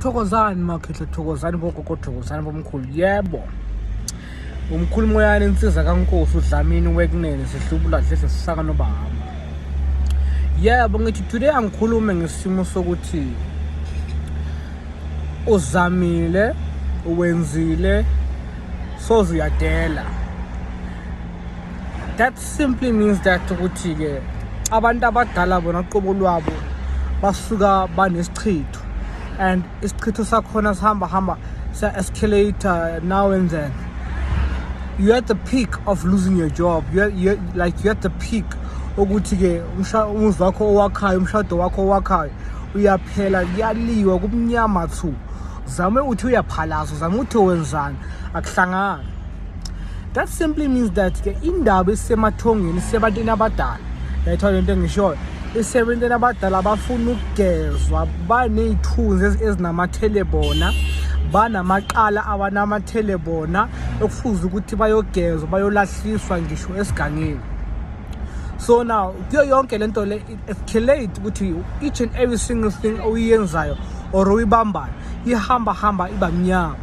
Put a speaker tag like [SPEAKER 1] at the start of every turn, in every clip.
[SPEAKER 1] thokozani makhehle thokozani bogogo thokozani bomkhulu yebo umkhulu Moyane insizwa Ka Nkosi uDlamini wekunene sihlubula dledle sisaka nobahamba yebo ngithi today angikhulume ngesimo sokuthi uzamile uwenzile soze uyadela. That simply means that ukuthi ke abantu abadala bona qobo lwabo basuka banesichitho and isichitho sakhona sihamba sa escalator now and then. You're at the peak of losing your job. You're at the peak ukuthi ke umuzi wakho owakhayo umshado wakho owakhayo uyaphela kuyaliwa kumnyama thu zame uthi uyaphalaza zame uthi wenzani akuhlangana. That simply means that ke indaba isemathongeni sebantini abadala yayithola into engishoyo isebantini abadala abafuna ukugezwa banezithunzi ezinamathele bona banamaqala abanamathele bona okufuza ukuthi bayogezwa bayolahliswa ngisho esigangeni. So now kuyo yonke lento le escalate ukuthi each and every single thing oyenzayo or uyibambayo ihamba ibamnyama.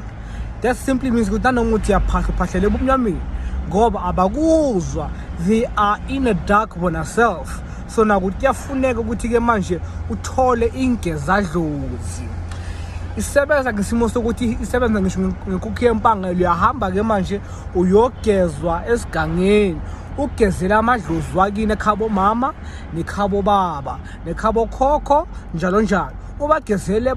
[SPEAKER 1] That simply means ukuthi nanomuthi yaphahlele ubumnyameni ngoba abakuzwa, they are in a dark bona self. So na ukuthi kuyafuneka ukuthi ke manje uthole ingezadlozi isebenza ngesimo sokuthi isebenza ngisho ngekukhu yempanga uyahamba ke manje uyogezwa esigangeni ugezela amadlozi wakini ekhabo mama nekhabo baba nekhabo khokho njalo njalo ubagezele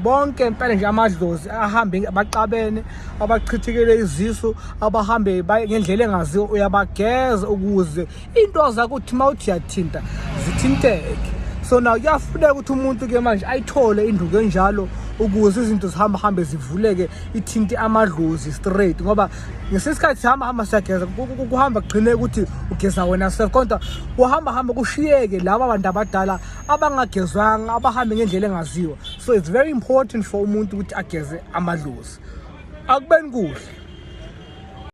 [SPEAKER 1] bonke impela nje amadlozi ahambe abaqabene abachithikele izisu abahambe ngendlela engaziyo uyabageza ukuze into zakho uthi mawuthi yathinta zithinteke. So now kuyafuneka ukuthi umuntu ke manje ayithole induku enjalo ukuze izinto zihamba zivuleke ithinte amadlozi straight ngoba ngesikhathi sihamba siyageza kuhamba kugcine ukuthi ugeza wena self kodwa kuhamba kushiyeke laba abantu abadala abangagezwanga abahambe ngendlela engaziwa. So it's very important for umuntu ukuthi ageze amadlozi akubeni kuhle.